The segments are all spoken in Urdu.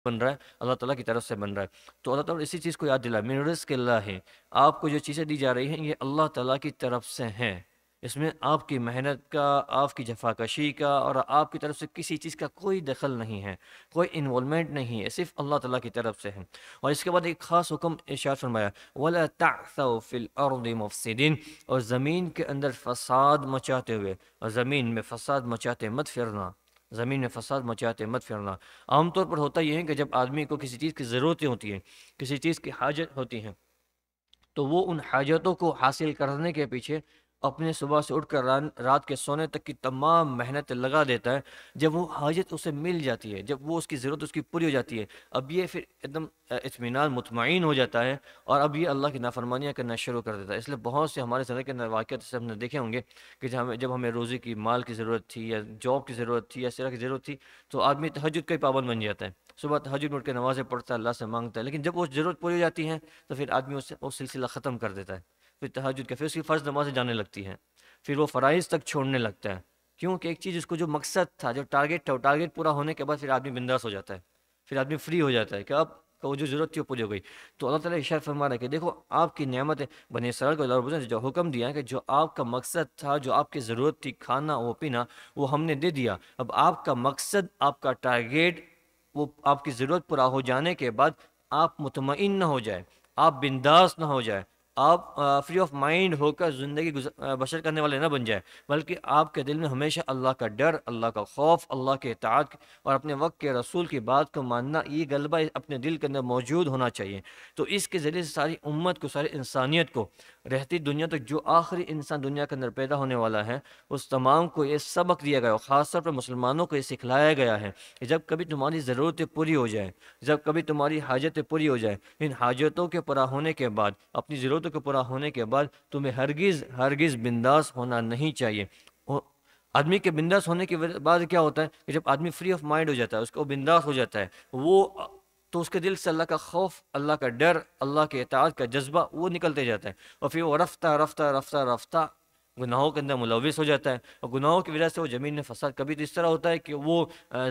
بن رہا ہے اللہ تعالیٰ کی طرف سے بن رہا ہے۔ تو اللہ تعالیٰ اسی چیز کو یاد دلائے، من رزق اللہ ہے، آپ کو جو چیزیں دی جا رہی ہیں یہ اللہ تعالیٰ کی طرف سے ہیں، اس میں آپ کی محنت کا، آپ کی جفاکشی کا اور آپ کی طرف سے کسی چیز کا کوئی دخل نہیں ہے، کوئی انوالومنٹ نہیں ہے، صرف اللہ تعالیٰ کی طرف سے ہے۔ اور اس کے بعد ایک خاص حکم ارشاد فرمایا، وَلَا تَعْثَوْا فِي الْأَرْضِ مُفْسِدِينَ، اور زمین کے اندر فساد مچاتے ہوئے، اور زمین میں فساد مچاتے مت پھرنا، زمین میں فساد مچاتے مت پھرنا۔ عام طور پر ہوتا یہ ہے کہ جب آدمی کو کسی چیز کی ضرورتیں ہوتی ہیں، کسی چیز کی حاجت ہوتی ہیں، تو وہ ان حاجتوں کو حاصل کرنے کے پیچھے اپنے صبح سے اٹھ کر رات کے سونے تک کی تمام محنت لگا دیتا ہے۔ جب وہ حاجت اسے مل جاتی ہے، جب وہ اس کی ضرورت اس کی پوری ہو جاتی ہے، اب یہ پھر ایک دم اطمینان مطمئن ہو جاتا ہے، اور اب یہ اللہ کی نافرمانیاں کرنا شروع کر دیتا ہے۔ اس لیے بہت سے ہمارے زندگی کے اندر واقعات سے ہم نے دیکھے ہوں گے کہ جب ہمیں روزی کی، مال کی ضرورت تھی، یا جاب کی ضرورت تھی، یا سرا کی ضرورت تھی، تو آدمی تہجد کا ہی پابند بن جاتا ہے، صبح تہجد میں اٹھ کے نمازیں پڑھتا ہے، اللہ سے مانگتا ہے، لیکن جب وہ ضرورت پوری ہو جاتی ہے تو پھر آدمی وہ سلسلہ ختم کر دیتا ہے، پھر تہجد کا، پھر اس کی فرض نمازیں جانے لگتی ہیں، پھر وہ فرائض تک چھوڑنے لگتا ہے، کیونکہ ایک چیز اس کو جو مقصد تھا، جو ٹارگیٹ تھا، وہ ٹارگیٹ پورا ہونے کے بعد پھر آدمی بنداس ہو جاتا ہے، پھر آدمی فری ہو جاتا ہے کہ اب وہ جو ضرورت تھی وہ پوری ہو گئی۔ تو اللہ تعالیٰ ارشاد فرما رہا ہے کہ دیکھو آپ کی نعمت ہے، بنی اسرائیل کو اللہ نے جو حکم دیا ہے کہ جو آپ کا مقصد تھا، جو آپ کی ضرورت تھی، کھانا وہ پینا، وہ ہم نے دے دیا، اب آپ کا مقصد، آپ کا ٹارگیٹ، وہ آپ کی ضرورت پورا ہو جانے کے بعد آپ مطمئن نہ ہو جائے، آپ بنداس نہ ہو جائے، آپ فری آف مائنڈ ہو کر زندگی بسر کرنے والے نہ بن جائے، بلکہ آپ کے دل میں ہمیشہ اللہ کا ڈر، اللہ کا خوف، اللہ کے اطاعت اور اپنے وقت کے رسول کی بات کو ماننا، یہ غلبہ اپنے دل کے اندر موجود ہونا چاہیے۔ تو اس کے ذریعے سے ساری امت کو، ساری انسانیت کو، رہتی دنیا تک جو آخری انسان دنیا کے اندر پیدا ہونے والا ہے، اس تمام کو یہ سبق دیا گیا، اور خاص طور پر مسلمانوں کو یہ سکھلایا گیا ہے کہ جب کبھی تمہاری ضرورتیں پوری ہو جائیں، جب کبھی تمہاری حاجتیں پوری ہو جائیں، ان حاجتوں کے پورا ہونے کے بعد، اپنی ضرورتوں کے پورا ہونے کے بعد تمہیں ہرگز ہرگز بنداس ہونا نہیں چاہیے۔ آدمی کے بنداس ہونے کے بعد کیا ہوتا ہے کہ جب آدمی فری آف مائنڈ ہو جاتا ہے، اس کو بنداس ہو جاتا ہے، وہ تو اس کے دل سے اللہ کا خوف، اللہ کا ڈر، اللہ کے اطاعت کا جذبہ وہ نکلتے جاتا ہے، اور پھر وہ رفتہ رفتہ رفتہ رفتہ گناہوں کے اندر ملوث ہو جاتا ہے، اور گناہوں کی وجہ سے وہ زمین میں فساد، کبھی تو اس طرح ہوتا ہے کہ وہ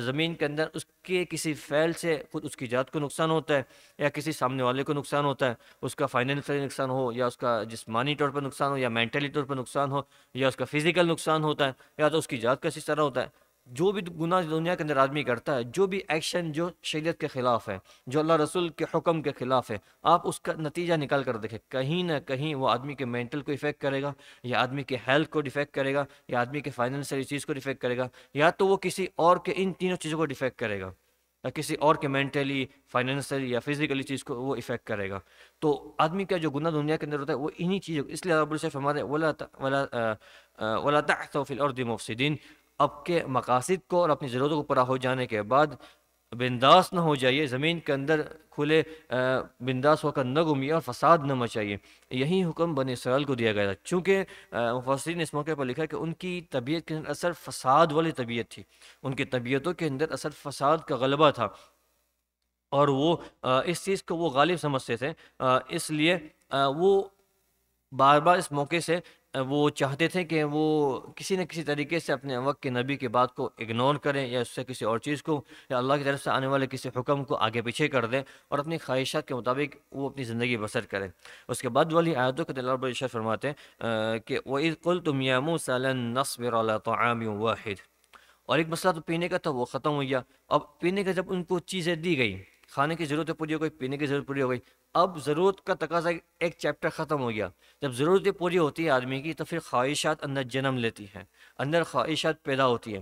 زمین کے اندر اس کے کسی فعل سے خود اس کی ذات کو نقصان ہوتا ہے، یا کسی سامنے والے کو نقصان ہوتا ہے، اس کا فائنینشلی نقصان ہو، یا اس کا جسمانی طور پر نقصان ہو، یا مینٹلی طور پر نقصان ہو، یا اس کا فزیکل نقصان ہوتا ہے، یا تو اس کی ذات کا اسی طرح ہوتا ہے۔ جو بھی گناہ دنیا کے اندر آدمی کرتا ہے، جو بھی ایکشن جو شریعت کے خلاف ہے، جو اللہ رسول کے حکم کے خلاف ہے، آپ اس کا نتیجہ نکال کر دیکھیں، کہیں نہ کہیں وہ آدمی کے مینٹل کو افیکٹ کرے گا، یا آدمی کے ہیلتھ کو ڈیفیکٹ کرے گا، یا آدمی کے فائنینشلی چیز کو ڈیفیکٹ کرے گا، یا تو وہ کسی اور کے ان تینوں چیزوں کو ڈیفیکٹ کرے گا، یا کسی اور کے مینٹلی، فائنینشلی یا فزیکلی چیز کو وہ افیکٹ کرے گا۔ تو آدمی کا جو گناہ دنیا کے اندر ہوتا ہے وہ انہی چیزوں، اس لیے رب العزت فرماتے ہیں وَلَا تَعْثَوْا فِي الْأَرْضِ مُفْسِدِينَ، آپ کے مقاصد کو اور اپنی ضرورتوں کو پورا ہو جانے کے بعد بنداس نہ ہو جائیے، زمین کے اندر کھلے بنداس ہو کر نہ گھومیے اور فساد نہ مچائیے۔ یہی حکم بنی اسرائیل کو دیا گیا تھا، چونکہ مفسرین نے اس موقع پر لکھا کہ ان کی طبیعت کے اندر اثر فساد والی طبیعت تھی، ان کی طبیعتوں کے اندر اثر فساد کا غلبہ تھا، اور وہ اس چیز کو وہ غالب سمجھتے تھے، اس لیے وہ بار بار اس موقع سے وہ چاہتے تھے کہ وہ کسی نہ کسی طریقے سے اپنے وقت کے نبی کی بات کو اگنور کریں، یا اس سے کسی اور چیز کو، یا اللہ کی طرف سے آنے والے کسی حکم کو آگے پیچھے کر دیں، اور اپنی خواہشات کے مطابق وہ اپنی زندگی بسر کریں۔ اس کے بعد والی آیتوں کے اللہ رب العزت فرماتے ہیں کہ وَإِذْ قُلْتُمْ يَا مُوسَىٰ لَن نَّصْبِرَ عَلَىٰ طَعَامٍ وَاحِدٍ، اور ایک مسئلہ تو پینے کا تھا وہ ختم ہو گیا، اب پینے کا جب ان کو چیزیں دی گئی، کھانے کی ضرورت پوری ہو گئی، پینے کی ضرورت پوری ہو گئی، اب ضرورت کا تقاضا ایک چیپٹر ختم ہو گیا۔ جب ضرورتیں پوری ہوتی ہے آدمی کی، تو پھر خواہشات اندر جنم لیتی ہیں، اندر خواہشات پیدا ہوتی ہیں۔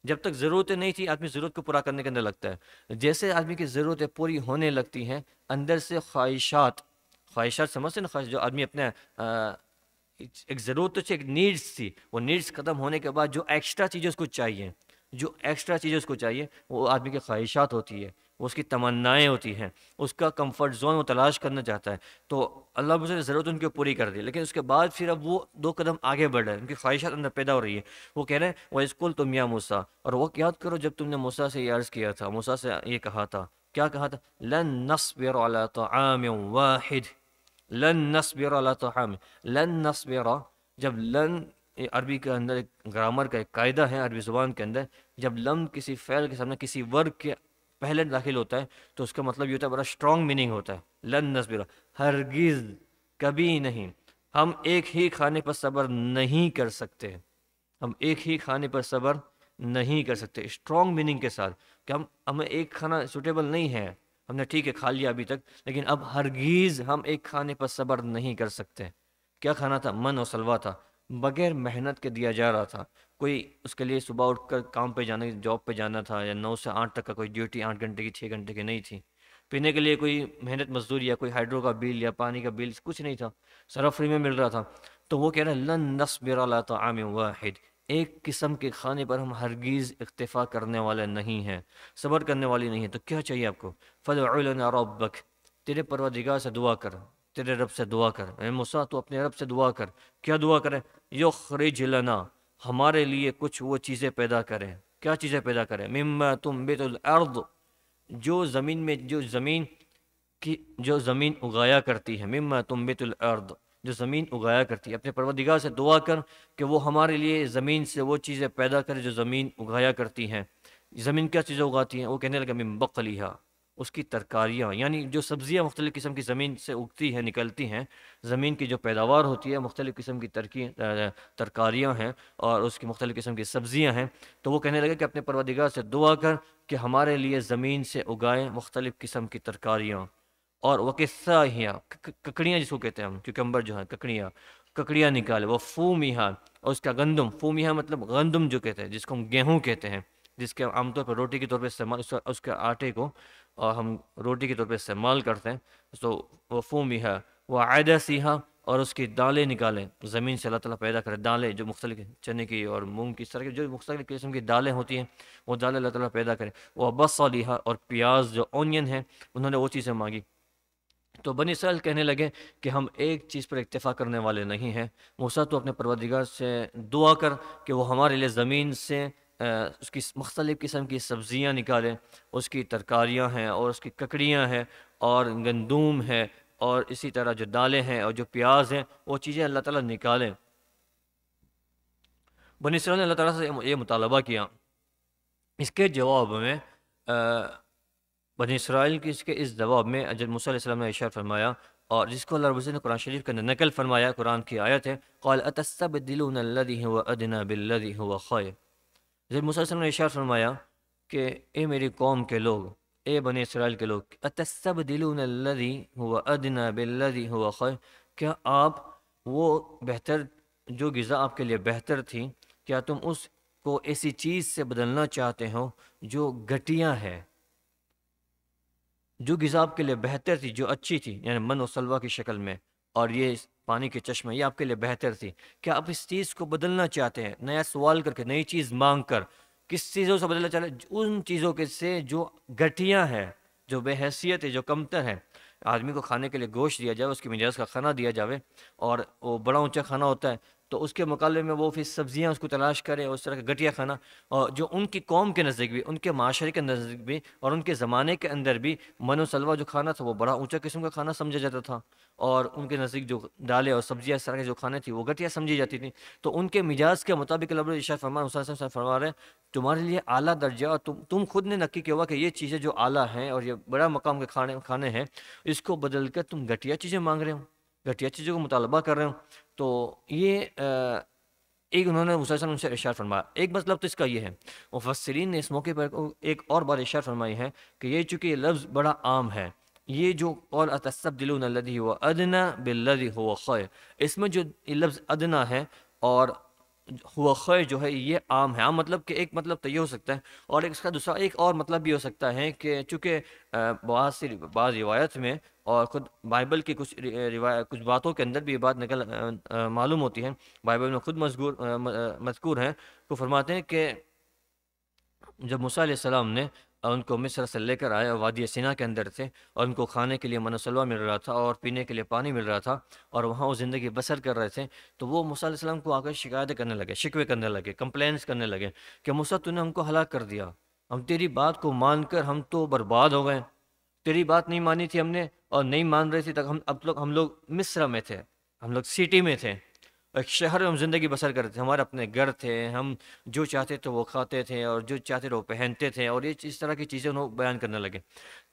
جب تک ضرورتیں نہیں تھی آدمی ضرورت کو پورا کرنے کے اندر لگتا ہے، جیسے آدمی کی ضرورتیں پوری ہونے لگتی ہیں، اندر سے خواہشات، خواہشات سمجھتے ہیں نا، خواہش جو آدمی اپنے ایک ضرورت تو ایک نیڈس تھی، وہ نیڈس ختم ہونے کے بعد جو ایکسٹرا چیزیں اس کو چاہیے، جو ایکسٹرا چیزیں اس کو چاہیے، وہ آدمی کی خواہشات ہوتی ہے، وہ اس کی تمنائیں ہوتی ہیں، اس کا کمفرٹ زون وہ تلاش کرنا چاہتا ہے۔ تو اللہ مجھے نے ضرورت ان کی پوری کر دی، لیکن اس کے بعد پھر اب وہ دو قدم آگے بڑھ رہے ہیں، ان کی خواہشات اندر پیدا ہو رہی ہے۔ وہ کہہ رہے ہیں وَإِذْ قُلْتُمْ يَا مُوسَىٰ، اور وہ یاد کرو جب تم نے موسیٰ سے یہ عرض کیا تھا، موسیٰ سے یہ کہا تھا، کیا کہا تھا؟ لَن نَّصْبِرَ عَلَىٰ طَعَامٍ وَاحِدٍ، لن نصبر علی طعام، لن نصبر، جب لن عربی کے اندر ایک گرامر کا ایک قاعدہ ہے عربی زبان کے اندر، جب لم کسی فعل کے سامنے، کسی ورب کے پہلے داخل ہوتا ہے تو اس کا مطلب یہ ہوتا ہے، بڑا اسٹرانگ میننگ ہوتا ہے، لن نصبر، ہرگز، کبھی نہیں، ہم ایک ہی کھانے پر صبر نہیں کر سکتے، ہم ایک ہی کھانے پر صبر نہیں کر سکتے، اسٹرانگ میننگ کے ساتھ کہ ہمیں ایک کھانا سوٹیبل نہیں ہے، ہم نے ٹھیک ہے کھا لیا ابھی تک، لیکن اب ہرگز ہم ایک کھانے پر صبر نہیں کر سکتے۔ کیا کھانا تھا؟ من اور سلوا تھا، بغیر محنت کے دیا جا رہا تھا، کوئی اس کے لیے صبح اٹھ کر کام پہ جانے، جاب پہ جانا تھا، یا 9 سے 8 تک کا کوئی ڈیوٹی 8 گھنٹے کی 6 گھنٹے کی نہیں تھی، پینے کے لیے کوئی محنت مزدوری یا کوئی ہائیڈرو کا بل یا پانی کا بل کچھ نہیں تھا، سارا فری میں مل رہا تھا، تو وہ کہہ رہا ہے لن نصبر علی طعام واحد، ایک قسم کے کھانے پر ہم ہرگز اکتفا کرنے والے نہیں ہیں، صبر کرنے والی نہیں ہیں، تو کیا چاہیے آپ کو؟ فادع لنا ربک، تیرے پروردگار سے دعا کر، تیرے رب سے دعا کر، اے موسیٰ تو اپنے رب سے دعا کر، کیا دعا کرے؟ یخرج لنا، ہمارے لیے کچھ وہ چیزیں پیدا کرے، کیا چیزیں پیدا کرے؟ مما تنبت الارض، جو زمین میں، جو زمین اگایا کرتی ہے، مما تنبت الارض، جو زمین اگایا کرتی ہے، اپنے پروردگار سے دعا کر کہ وہ ہمارے لیے زمین سے وہ چیزیں پیدا کرے جو زمین اگایا کرتی ہیں۔ زمین کیا چیزیں اگاتی ہیں؟ وہ کہنے لگا من بقلیہا، اس کی ترکاریاں، یعنی جو سبزیاں مختلف قسم کی زمین سے اگتی ہیں، نکلتی ہیں، زمین کی جو پیداوار ہوتی ہے، مختلف قسم کی ترکاریاں ہیں اور اس کی مختلف قسم کی سبزیاں ہیں، تو وہ کہنے لگے کہ اپنے پروردگار سے دعا کر کہ ہمارے لیے زمین سے اگائیں مختلف قسم کی ترکاریاں، اور وہ قصہ ککڑیاں جس کو کہتے ہیں ہم، کیکمبر جو ہیں، ککڑیاں نکالے، وہ فومیہا، اور اس کا گندم، فومیہا مطلب گندم جو کہتے ہیں، جس کو ہم گیہوں کہتے ہیں، جس کے عام طور پر روٹی کے طور پہ استعمال، اس کے آٹے کو ہم روٹی کے طور پہ استعمال کرتے ہیں، تو وہ فومیہا وعدسیہا، اور اس کی دالیں نکالیں، زمین سے اللہ تعالیٰ پیدا کرے دالیں، جو مختلف چنے کی اور مونگ کی، اس طرح کی جو مختلف قسم کی دالیں ہوتی ہیں، وہ دالیں اللہ تعالیٰ پیدا کرے، وہ بصلیہا، اور پیاز جو اونین ہے، انہوں نے وہ چیزیں مانگی۔ تو بنی اسرائیل کہنے لگے کہ ہم ایک چیز پر اکتفا کرنے والے نہیں ہیں، موسیٰ تو اپنے پروردگار سے دعا کر کہ وہ ہمارے لیے زمین سے اس کی مختلف قسم کی سبزیاں نکالیں، اس کی ترکاریاں ہیں اور اس کی ککڑیاں ہیں اور گندوم ہے، اور اسی طرح جو دالیں ہیں اور جو پیاز ہیں، وہ چیزیں اللہ تعالیٰ نکالیں۔ بنی اسرائیل نے اللہ تعالیٰ سے یہ مطالبہ کیا، اس کے جواب میں بنی اسرائیل کی اس جواب میں حضرت موسیٰ علیہ السلام نے ارشاد فرمایا، اور جس کو اللہ رب العزت نے قرآن شریف کے اندر نقل فرمایا، قرآن کی آیت ہے، قال اتستبدلون الذی هو ادنی بالذی هو خیر، حضرت موسیٰ علیہ السلام نے ارشاد فرمایا کہ اے میری قوم کے لوگ، اے بنی اسرائیل کے لوگ، اتستبدلون الذی هو ادنی بالذی هو خیر، کیا آپ وہ بہتر، جو غذا آپ کے لیے بہتر تھی، کیا تم اس کو ایسی چیز سے بدلنا چاہتے ہو جو گھٹیا ہے؟ جو غذا آپ کے لیے بہتر تھی، جو اچھی تھی، یعنی من و سلوا کی شکل میں، اور یہ پانی کے چشمے، یہ آپ کے لیے بہتر تھی، کیا آپ اس چیز کو بدلنا چاہتے ہیں؟ نیا سوال کر کے، نئی چیز مانگ کر، کس چیزوں سے بدلنا چاہتے ہیں؟ ان چیزوں کے سے جو گھٹیا ہے، جو بے حیثیت ہے، جو کمتر ہے۔ آدمی کو کھانے کے لیے گوشت دیا جائے، اس کی مجاز کا کھانا دیا جاوے، اور وہ بڑا اونچا کھانا ہوتا ہے، تو اس کے مقابلے میں وہ پھر سبزیاں اس کو تلاش کرے، اور اس طرح کا گھٹیا کھانا، اور جو ان کی قوم کے نزدیک بھی، ان کے معاشرے کے نزدیک بھی، اور ان کے زمانے کے اندر بھی من و سلوا جو کھانا تھا وہ بڑا اونچا قسم کا کھانا سمجھا جاتا تھا، اور ان کے نزدیک جو دالیں اور سبزیاں اس طرح کے جو کھانے تھی وہ گھٹیا سمجھی جاتی تھی، تو ان کے مجاز کے مطابق اللہ ارشاد فرما رہے ہیں تمہارے لیے اعلیٰ درجہ، اور تم خود نے نقی کیا ہوا کہ یہ چیزیں جو اعلیٰ ہیں اور یہ بڑا مقام کے کھانے ہیں، اس کو بدل کر تم گھٹیا چیزیں مانگ رہے ہو، گھٹیا چیزوں کو مطالبہ کر رہے ہو۔ تو یہ ایک انہوں نے موسیٰ علیہ السلام سے ارشاد فرمایا، ایک مطلب تو اس کا یہ ہے، مفسرین نے اس موقع پر ایک اور بار ارشاد فرمائی ہے کہ یہ چونکہ یہ لفظ بڑا عام ہے، یہ جو قول اتستبدلون الذی هو ادنی بالذی هو خیر، اس میں جو یہ لفظ ادنا ہے اور ہوا خیر جو ہے، یہ عام ہے۔ عام مطلب کہ ایک مطلب تو یہ ہو سکتا ہے، اور اس کا دوسرا ایک اور مطلب بھی ہو سکتا ہے کہ چونکہ بعض روایت میں اور خود بائبل کی کچھ باتوں کے اندر بھی یہ بات معلوم ہوتی ہے، بائبل میں خود مذکور ہیں، وہ فرماتے ہیں کہ جب موسیٰ علیہ السلام نے ان کو مصر سے لے کر آئے اور وادی سینا کے اندر تھے، اور ان کو کھانے کے لیے من و سلوا مل رہا تھا اور پینے کے لیے پانی مل رہا تھا، اور وہاں وہ زندگی بسر کر رہے تھے، تو وہ موسیٰ علیہ السلام کو آ کر شکایتیں کرنے لگے، شکوے کرنے لگے، کمپلینس کرنے لگے کہ موسیٰ تو نے ہم کو ہلاک کر دیا، ہم تیری بات کو مان کر ہم تو برباد ہو گئے، تیری بات نہیں مانی تھی ہم نے، اور نہیں مان رہی تھی تک ہم لوگ مصر میں تھے، ہم لوگ سٹی میں تھے، ایک شہر میں ہم زندگی بسر کرتے تھے، ہمارے اپنے گھر تھے، ہم جو چاہتے تھے وہ کھاتے تھے اور جو چاہتے تھے وہ پہنتے تھے، اور یہ اس طرح کی چیزیں انہوں بیان کرنے لگے۔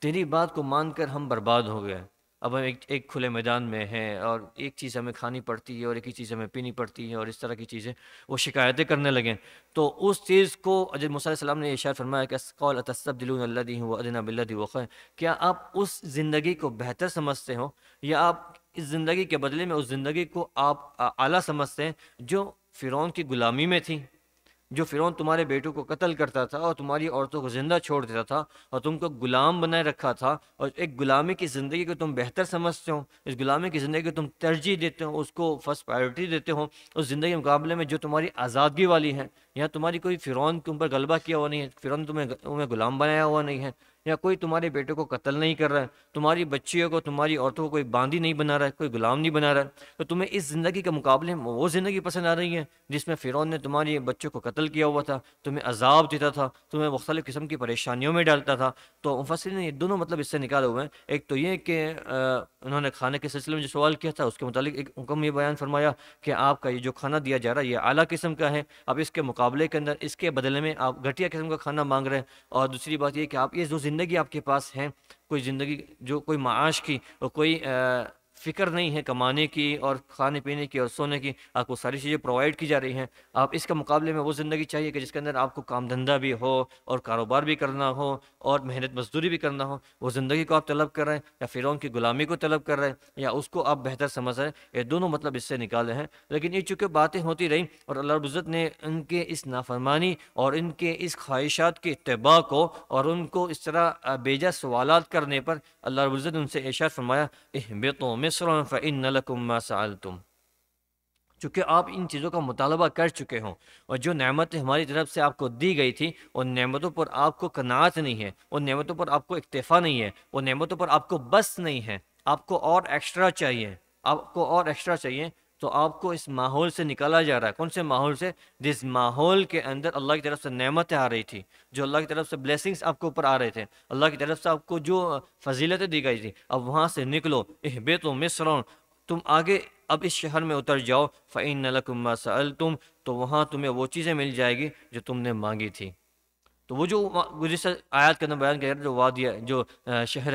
تیری بات کو مان کر ہم برباد ہو گئے، اب ہم ایک کھلے میدان میں ہیں اور ایک چیز ہمیں کھانی پڑتی ہے اور ایک ہی چیز ہمیں پینی پڑتی ہے اور اس طرح کی چیزیں، وہ شکایتیں کرنے لگیں۔ تو اس چیز کو حضرت موسیٰ علیہ السلام نے ارشاد فرمایا کہ قال اتستبدلون الذی هو ادنی بالذی هو خیر، کیا آپ اس زندگی کو بہتر سمجھتے ہو یا آپ اس زندگی کے بدلے میں اس زندگی کو آپ اعلیٰ سمجھتے ہیں جو فرعون کی غلامی میں تھی، جو فرعون تمہارے بیٹوں کو قتل کرتا تھا اور تمہاری عورتوں کو زندہ چھوڑ دیتا تھا اور تم کو غلام بنائے رکھا تھا، اور ایک غلامی کی زندگی کو تم بہتر سمجھتے ہو، اس غلامی کی زندگی کو تم ترجیح دیتے ہو، اس کو فرسٹ پرائیورٹی دیتے ہو اس زندگی کے مقابلے میں جو تمہاری آزادگی والی ہے، یا تمہاری کوئی فرعون کے اوپر غلبہ کیا ہوا نہیں ہے، فرعون نے تمہیں غلام بنایا ہوا نہیں ہے، یا کوئی تمہارے بیٹے کو قتل نہیں کر رہا ہے، تمہاری بچیوں کو تمہاری عورتوں کو کوئی باندی نہیں بنا رہا ہے، کوئی غلام نہیں بنا رہا ہے، تو تمہیں اس زندگی کے مقابلے میں وہ زندگی پسند آ رہی ہے جس میں فرعون نے تمہاری بچوں کو قتل کیا ہوا تھا، تمہیں عذاب دیتا تھا، تمہیں مختلف قسم کی پریشانیوں میں ڈالتا تھا۔ تو مفسرین نے یہ دونوں مطلب اس سے نکالے ہوئے ہیں، ایک تو یہ کہ انہوں نے کھانے کے سلسلے میں جو سوال کیا تھا اس کے متعلق ایک حکم یہ بیان فرمایا کہ آپ کا یہ جو کھانا دیا جا رہا ہے یہ اعلیٰ قسم کا ہے، اب اس کے مقابلے کے اندر اس کے بدلے میں آپ گھٹیا قسم کا کھانا مانگ رہے ہیں، اور دوسری بات یہ کہ آپ یہ جو زندگی آپ کے پاس ہے، کوئی زندگی جو کوئی معاش کی اور کوئی فکر نہیں ہے کمانے کی اور کھانے پینے کی اور سونے کی، آپ کو ساری چیزیں پرووائڈ کی جا رہی ہیں، آپ اس کے مقابلے میں وہ زندگی چاہیے کہ جس کے اندر آپ کو کام دھندہ بھی ہو اور کاروبار بھی کرنا ہو اور محنت مزدوری بھی کرنا ہو، وہ زندگی کو آپ طلب کر رہے ہیں یا فرعون کی غلامی کو طلب کر رہے ہیں یا اس کو آپ بہتر سمجھ رہے ہیں، یہ دونوں مطلب اس سے نکالے ہیں۔ لیکن یہ چونکہ باتیں ہوتی رہیں اور اللہ رب العزت نے ان کے اس نافرمانی اور ان کے اس خواہشات کے اتباع کو اور ان کو اس طرح بیجا سوالات کرنے پر اللہ رب العزت نے ان سے ارشاد فرمایا اہبطوا مصر فإن لكم ما سألتم، چونکہ آپ ان چیزوں کا مطالبہ کر چکے ہوں اور جو نعمتیں ہماری طرف سے آپ کو دی گئی تھی ان نعمتوں پر آپ کو قناعت نہیں ہے، ان نعمتوں پر آپ کو اکتفا نہیں ہے، ان نعمتوں پر آپ کو بس نہیں ہے، آپ کو اور ایکسٹرا چاہیے، آپ کو اور ایکسٹرا چاہیے، تو آپ کو اس ماحول سے نکالا جا رہا ہے۔ کون سے ماحول سے؟ جس ماحول کے اندر اللہ کی طرف سے نعمتیں آ رہی تھی، جو اللہ کی طرف سے بلیسنگز آپ کے اوپر آ رہے تھے، اللہ کی طرف سے آپ کو جو فضیلتیں دی گئی تھی، اب وہاں سے نکلو، اہبطوا مصر، تم آگے اب اس شہر میں اتر جاؤ، فإن لكم ما سألتم، تو وہاں تمہیں وہ چیزیں مل جائے گی جو تم نے مانگی تھی۔ تو وہ جو گزشتہ آیات کے اندر بیان کیا گیا جو وادی جو شہر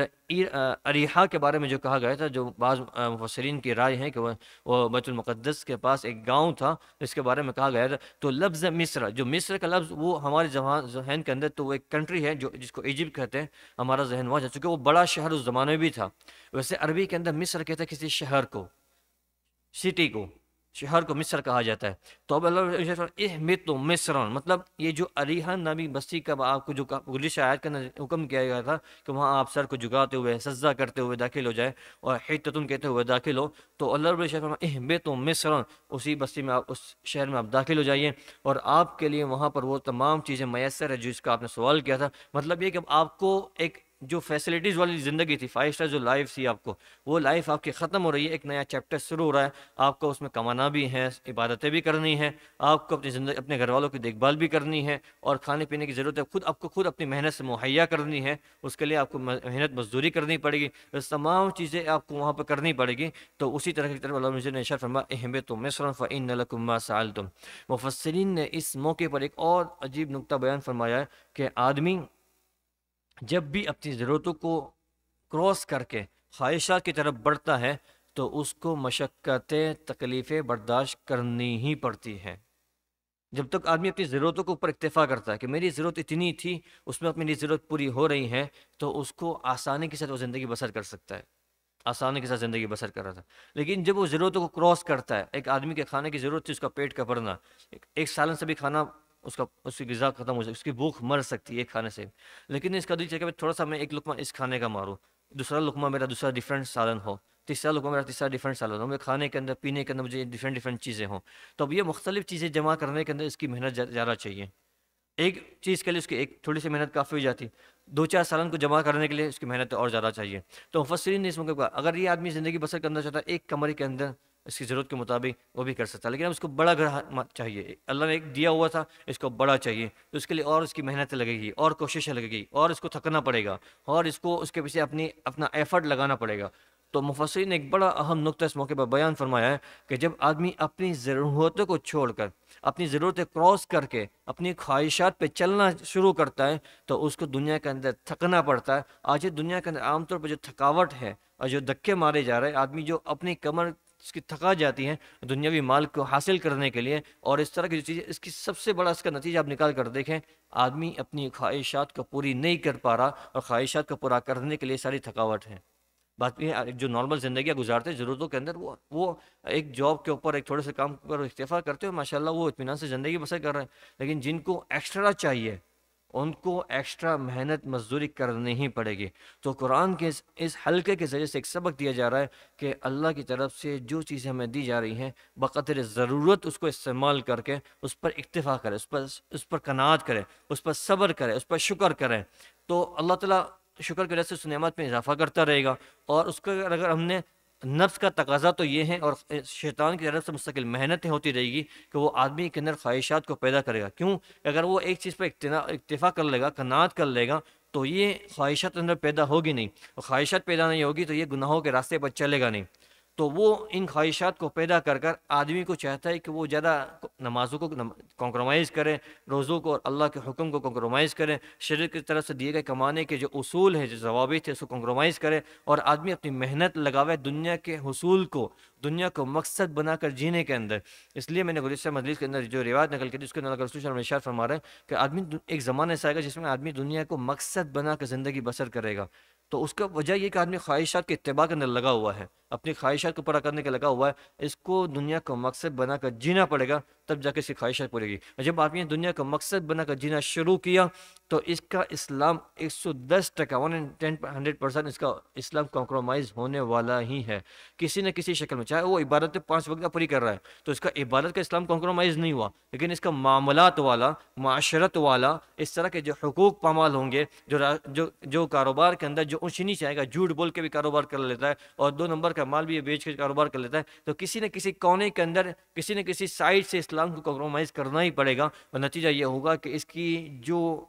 اریحا کے بارے میں جو کہا گیا تھا، جو بعض مفسرین کی رائے ہے کہ وہ بیت المقدس کے پاس ایک گاؤں تھا جس کے بارے میں کہا گیا تھا، تو لفظ مصر، جو مصر کا لفظ وہ ہمارے ذہن کے اندر تو وہ ایک کنٹری ہے جو جس کو ایجپٹ کہتے ہیں، ہمارا ذہن وہاں چونکہ وہ بڑا شہر اس زمانے میں بھی تھا، ویسے عربی کے اندر مصر کہتے ہیں کسی شہر کو، سٹی کو، شہر کو مصر کہا جاتا ہے۔ تو اب اللہ اہبطوا مصر، مطلب یہ جو اریحا نامی بستی کا آپ کو جو گزشتہ آیت کا حکم کیا گیا تھا کہ وہاں آپ سر کو جھکاتے ہوئے سجدہ کرتے ہوئے داخل ہو جائے اور حطۃ کہتے ہوئے داخل ہو، تو اللہ رب العزت اہبطوا مصر، اسی بستی میں آپ اس شہر میں آپ داخل ہو جائیے اور آپ کے لیے وہاں پر وہ تمام چیزیں میسر ہے جس کا آپ نے سوال کیا تھا۔ مطلب یہ کہ آپ کو ایک جو فیسلٹیز والی زندگی تھی، 5 اسٹار جو لائف تھی آپ کو، وہ لائف آپ کی ختم ہو رہی ہے، ایک نیا چیپٹر شروع ہو رہا ہے، آپ کو اس میں کمانا بھی ہے، عبادتیں بھی کرنی ہیں، آپ کو اپنی زندگی اپنے گھر والوں کی دیکھ بھال بھی کرنی ہے اور کھانے پینے کی ضرورت ہے خود آپ کو خود اپنی محنت سے مہیا کرنی ہے، اس کے لیے آپ کو محنت مزدوری کرنی پڑے گی، اس تمام چیزیں آپ کو وہاں پہ کرنی پڑے گی۔ تو اسی طرح کی طرف اللہ نے ارشاد فرمایا اہبطوا مصر فإن لكم ما سألتم۔ مفسرین نے اس موقع پر ایک اور عجیب نقطہ بیان فرمایا ہے کہ آدمی جب بھی اپنی ضرورتوں کو کراس کر کے خواہشات کی طرف بڑھتا ہے تو اس کو مشقتیں تکلیفیں برداشت کرنی ہی پڑتی ہیں۔ جب تک آدمی اپنی ضرورتوں کے اوپر اکتفا کرتا ہے کہ میری ضرورت اتنی تھی، اس میں اپنی ضرورت پوری ہو رہی ہے، تو اس کو آسانی کے ساتھ وہ زندگی بسر کر سکتا ہے، آسانی کے ساتھ زندگی بسر کر رہا تھا۔ لیکن جب وہ ضرورتوں کو کراس کرتا ہے، ایک آدمی کے کھانے کی ضرورت تھی، اس کا پیٹ کا بھرنا، ایک سالن سے بھی کھانا اس کی غذا ختم ہو جائے، اس کی بھوک مر سکتی ہے ایک کھانے سے، لیکن اس کا دل چاہے کہ تھوڑا سا میں ایک لقمہ اس کھانے کا ماروں، دوسرا لقمہ میرا دوسرا ڈیفرنٹ سالن ہو، تیسرا لقمہ میرا تیسرا ڈیفرنٹ سالن ہو، میرے کھانے کے اندر پینے کے اندر مجھے ڈیفرنٹ چیزیں ہوں، تو اب یہ مختلف چیزیں جمع کرنے کے اندر اس کی محنت زیادہ چاہیے۔ ایک چیز کے لیے اس کی ایک تھوڑی سی محنت کافی ہو جاتی، 2-4 سالن کو جمع کرنے کے لیے اس کی محنت اور زیادہ چاہیے۔ تو مفسرین نے اس موقع پر اگر یہ آدمی زندگی بسر کرنا چاہتا ہے ایک کمرے کے اندر اس کی ضرورت کے مطابق وہ بھی کر سکتا ہے، لیکن اب اس کو بڑا گھر چاہیے، اللہ نے ایک دیا ہوا تھا، اس کو بڑا چاہیے، تو اس کے لیے اور اس کی محنت لگے گی اور کوششیں لگے گی اور اس کو تھکنا پڑے گا اور اس کو اس کے پیچھے اپنا ایفرٹ لگانا پڑے گا۔ تو مفسرین نے ایک بڑا اہم نقطہ اس موقع پر بیان فرمایا ہے کہ جب آدمی اپنی ضرورتوں کو چھوڑ کر، اپنی ضرورتیں کراس کر کے اپنی خواہشات پہ چلنا شروع کرتا ہے تو اس کو دنیا کے اندر تھکنا پڑتا ہے۔ آج دنیا کے اندر عام طور پر جو تھکاوٹ ہے اور جو دھکے مارے جا رہے ہیں، آدمی جو اپنی کمر اس کی تھکا جاتی ہیں دنیاوی مال کو حاصل کرنے کے لیے اور اس طرح کی جو چیزیں، اس کی سب سے بڑا اس کا نتیجہ آپ نکال کر دیکھیں، آدمی اپنی خواہشات کو پوری نہیں کر پا رہا، اور خواہشات کو پورا کرنے کے لیے ساری تھکاوٹ ہے۔ بات یہ جو نارمل زندگیاں گزارتے ہیں ضرورتوں کے اندر، وہ ایک جاب کے اوپر ایک تھوڑے سے کام پر اکتفا کرتے ہو، ماشاءاللہ وہ اطمینان سے زندگی بسر کر رہے ہیں، لیکن جن کو ایکسٹرا چاہیے ان کو ایکسٹرا محنت مزدوری کرنی ہی پڑے گی۔ تو قرآن کے اس حلقے کے ذریعے سے ایک سبق دیا جا رہا ہے کہ اللہ کی طرف سے جو چیزیں ہمیں دی جا رہی ہیں بقدر ضرورت اس کو استعمال کر کے اس پر اکتفا کرے، اس پر قناعت کرے، اس پر صبر کرے، اس پر شکر کرے، تو اللہ تعالیٰ شکر کی وجہ سے اس نعمت میں اضافہ کرتا رہے گا۔ اور اس کا اگر ہم نے نفس کا تقاضا تو یہ ہے، اور شیطان کی طرف سے مستقل محنتیں ہوتی رہے گی کہ وہ آدمی کے اندر خواہشات کو پیدا کرے گا۔ کیوں؟ اگر وہ ایک چیز پہ اکتفا کر لے گا، قناعت کر لے گا، تو یہ خواہشات اندر پیدا ہوگی نہیں، اور خواہشات پیدا نہیں ہوگی تو یہ گناہوں کے راستے پر چلے گا نہیں۔ تو وہ ان خواہشات کو پیدا کر کر آدمی کو چاہتا ہے کہ وہ زیادہ نمازوں کو کمپرومائز کرے، روزوں کو اور اللہ کے حکم کو کمپرومائز کرے، شریعت کی طرف سے دیے گئے کمانے کے جو اصول ہیں، جو ضوابط ہیں، اس کو کمپرومائز کرے، اور آدمی اپنی محنت لگاوے دنیا کے حصول کو، دنیا کو مقصد بنا کر جینے کے اندر۔ اس لیے میں نے گزشتہ مجلس کے اندر جو روایت نقل کی تھی اس کے اندر رسول صلی اللہ علیہ وسلم ارشاد فرما رہے ہیں کہ آدمی ایک زمانہ ایسا آئے گا جس میں آدمی دنیا کو مقصد بنا کر زندگی بسر کرے گا۔ تو اس کا وجہ یہ کہ آدمی خواہشات کے اتباع کے اندر لگا ہوا ہے، اپنی خواہشات کو پورا کرنے کے لگا ہوا ہے، اس کو دنیا کو مقصد بنا کر جینا پڑے گا، تب جا کے اس کی خواہشات پورے گی۔ اور جب آدمی نے دنیا کو مقصد بنا کر جینا شروع کیا تو اس کا اسلام 110%، 110% اس کا اسلام کمپرومائز ہونے والا ہی ہے کسی نہ کسی شکل میں۔ چاہے وہ عبادت 5 وقت پوری کر رہا ہے تو اس کا عبادت کا اسلام کمپرومائز نہیں ہوا، لیکن اس کا معاملات والا، معاشرت والا، اس طرح کے جو حقوق پامال ہوں گے، جو کاروبار کے اندر جو اونچ نیچ آئے گا، جھوٹ بول کے بھی کاروبار کر لیتا ہے اور 2 نمبر کا مال بھی بیچ کے کاروبار کر لیتا ہے، تو کسی نہ کسی کونے کے اندر کسی نہ کسی سائڈ سے اسلام کو کمپرومائز کرنا ہی پڑے گا، اور نتیجہ یہ ہوگا کہ اس کی جو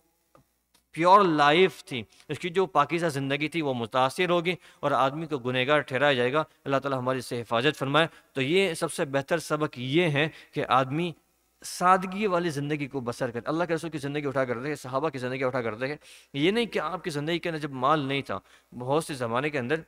پیور لائف تھی، اس کی جو پاکیزہ زندگی تھی وہ متاثر ہوگی اور آدمی کو گنہگار ٹھہرایا جائے گا۔ اللہ تعالی ہماری سے حفاظت فرمائے۔ تو یہ سب سے بہتر سبق یہ ہے کہ آدمی سادگی والی زندگی کو بسر کرے۔ اللہ کے رسول کی زندگی اٹھا کرتے ہیں، صحابہ کی زندگی اٹھا کرتے ہیں، یہ نہیں کہ آپ کی زندگی کے اندر جب مال نہیں تھا، بہت سے زمانے کے اندر،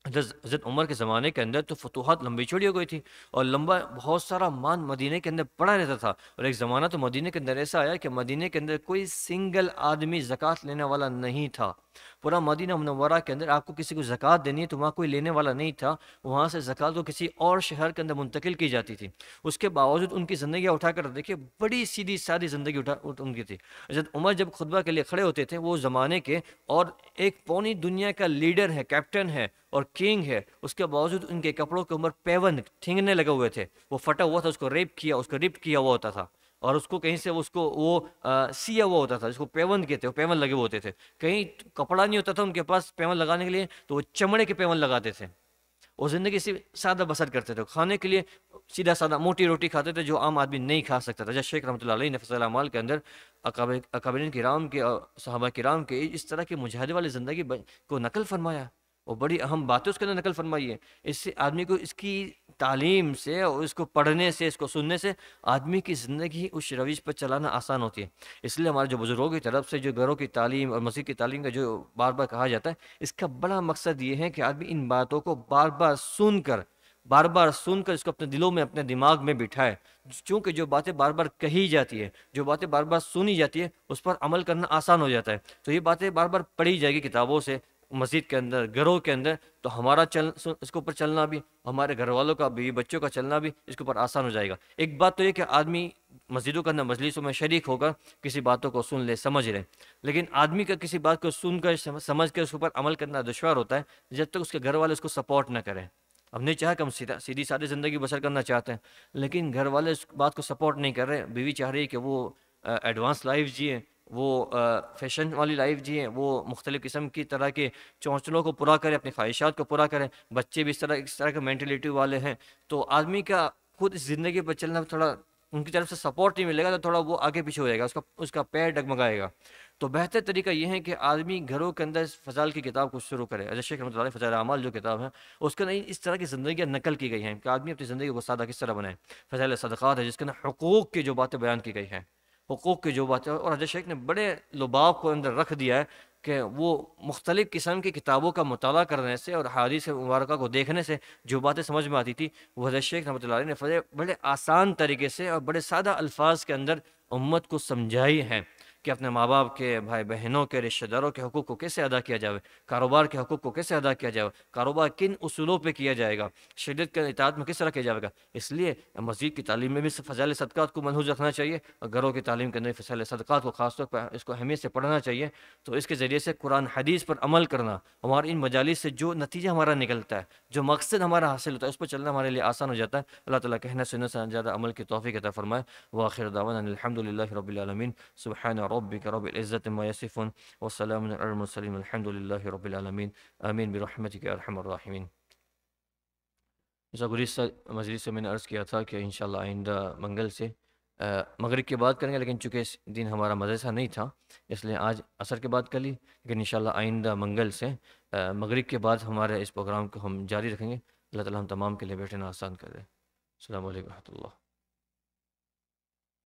حضرت عمر کے زمانے کے اندر تو فتوحات لمبی چوڑی ہو گئی تھی اور لمبا بہت سارا مال مدینے کے اندر پڑا رہتا تھا، اور ایک زمانہ تو مدینے کے اندر ایسا آیا کہ مدینے کے اندر کوئی سنگل آدمی زکوٰۃ لینے والا نہیں تھا۔ پورا مدینہ منورہ کے اندر آپ کو کسی کو زکوٰۃ دینی ہے تو وہاں کوئی لینے والا نہیں تھا، وہاں سے زکوٰۃ کو کسی اور شہر کے اندر منتقل کی جاتی تھی۔ اس کے باوجود ان کی زندگی اٹھا کر دیکھیں، بڑی سیدھی سادی زندگی ان کی تھی۔ حضرت عمر جب خطبہ کے لیے کھڑے ہوتے تھے، وہ زمانے کے اور ایک پوری دنیا کا لیڈر ہے، کیپٹن ہے اور کنگ ہے، اس کے باوجود ان کے کپڑوں کے اوپر پیون ٹھینگنے لگے ہوئے تھے، وہ پھٹا ہوا تھا، اس کو ریپ کیا ہوا ہوتا تھا، اور اس کو کہیں سے وہ سیا ہوا ہوتا تھا، جس کو پیون کہتے ہیں، وہ پیون لگے ہوئے ہوتے تھے۔ کہیں کپڑا نہیں ہوتا تھا ان کے پاس پیون لگانے کے لیے تو وہ چمڑے کے پیون لگاتے تھے۔ وہ زندگی سے سادہ بسر کرتے تھے، کھانے کے لیے سیدھا سادہ موٹی روٹی کھاتے تھے جو عام آدمی نہیں کھا سکتا تھا۔ جیسے شیخ رحمۃ اللہ علیہ نے فضائل اعمال کے اندر اکابرین کرام کے اور صحابہ کرام کے اس طرح کی مجاہدے والی زندگی کو نقل فرمایا، وہ بڑی اہم باتیں اس کے اندر نقل فرمائی ہے۔ اس سے آدمی کو اس کی تعلیم سے اور اس کو پڑھنے سے، اس کو سننے سے آدمی کی زندگی اس رویش پر چلانا آسان ہوتی ہے۔ اس لیے ہمارے جو بزرگوں کی طرف سے جو گھروں کی تعلیم اور مسجد کی تعلیم کا جو بار بار کہا جاتا ہے، اس کا بڑا مقصد یہ ہے کہ آدمی ان باتوں کو بار بار سن کر اس کو اپنے دلوں میں، اپنے دماغ میں بٹھائے، چونکہ جو باتیں بار بار کہی جاتی ہے، جو باتیں بار بار سنی جاتی ہے، اس پر عمل کرنا آسان ہو جاتا ہے۔ تو یہ باتیں بار بار پڑھی جائے گی کتابوں سے، مسجد کے اندر، گھروں کے اندر، تو ہمارا اس کے اوپر چلنا بھی، ہمارے گھر والوں کا، بیوی بچوں کا چلنا بھی اس کے اوپر آسان ہو جائے گا۔ ایک بات تو یہ کہ آدمی مسجدوں کے اندر، مجلسوں میں شریک ہو کر کسی باتوں کو سن لے، سمجھ لے، لیکن آدمی کا کسی بات کو سن کر، سمجھ کر اس کے اوپر عمل کرنا دشوار ہوتا ہے جب تک اس کے گھر والے اس کو سپورٹ نہ کریں۔ ہم نے چاہا کہ ہم سیدھی سادی زندگی بسر کرنا چاہتے ہیں، لیکن گھر والے اس بات کو سپورٹ نہیں کر رہے، بیوی چاہ رہی ہے کہ وہ ایڈوانس لائف جئیں، وہ فیشن والی لائف جئیں، وہ مختلف قسم کی طرح کے چونچلوں کو پورا کریں، اپنی خواہشات کو پورا کریں، بچے بھی اس طرح کے مینٹلٹی والے ہیں، تو آدمی کا خود اس زندگی پر چلنا تھوڑا ان کی طرف سے سپورٹ نہیں ملے گا تو تھوڑا وہ آگے پیچھے ہو جائے گا، اس کا پیر ڈگمگائے گا۔ تو بہتر طریقہ یہ ہے کہ آدمی گھروں کے اندر فضائل کی کتاب کو شروع کرے۔ حضرت شیخ رحمۃ اللہ علیہ فضائل اعمال جو کتاب ہے اس کے اندر اس طرح کی زندگیاں نقل کی گئی ہیں کہ آدمی اپنی زندگی کو سادہ کس طرح بنائے۔ فضائل صدقات ہے جس کے اندر حقوق کی جو باتیں بیان کی گئی ہیں، حقوق کی جو باتیں، اور حضرت شیخ نے بڑے لباب کو اندر رکھ دیا ہے کہ وہ مختلف قسم کی کتابوں کا مطالعہ کرنے سے اور حدیث مبارکہ کو دیکھنے سے جو باتیں سمجھ میں آتی تھی وہ حضرت شیخ رحمۃ اللہ علیہ نے بڑے آسان طریقے سے اور بڑے سادہ الفاظ کے اندر امت کو سمجھائی ہیں کہ اپنے ماں باپ کے، بھائی بہنوں کے، رشتہ داروں کے حقوق کو کیسے ادا کیا جائے، کاروبار کے حقوق کو کیسے ادا کیا جائے، کاروبار کن اصولوں پہ کیا جائے گا، شریعت کے اطاعت میں کس طرح کیا جائے گا۔ اس لیے مسجد کی تعلیم میں بھی فضائل صدقات کو منہوج رکھنا چاہیے، اور گھروں کی تعلیم کے اندر فضائل صدقات کو خاص طور پر اس کو اہمیت سے پڑھنا چاہیے۔ تو اس کے ذریعے سے قرآن حدیث پر عمل کرنا، ہماری ان مجالس سے جو نتیجہ ہمارا نکلتا ہے، جو مقصد ہمارا حاصل ہوتا ہے، اس پر چلنا ہمارے لیے آسان ہو جاتا ہے۔ اللہ تعالیٰ کہنا سننے سے زیادہ عمل کی توفیق عطا فرمائے۔ وآخر دعوانا الحمد للہ رب العالمین۔ سبحان ربک رب العزت ما یصفون وسلام علی المرسلین الحمد للہ رب العالمین آمین برحمتک یا ارحم الراحمین۔ جیسا گزشتہ مجلس سے میں نے عرض کیا تھا کہ انشاءاللہ آئندہ منگل سے مغرب کی بات کریں گے، لیکن چونکہ اس دن ہمارا مدرسہ نہیں تھا اس لیے آج عصر کے بعد کر لی، لیکن انشاءاللہ آئندہ منگل سے مغرب کے بعد ہمارے اس پروگرام کو ہم جاری رکھیں گے۔ اللہ تعالیٰ ہم تمام کے لیے بیٹھنا آسان کر دے۔ السلام علیکم و رحمۃ اللہ۔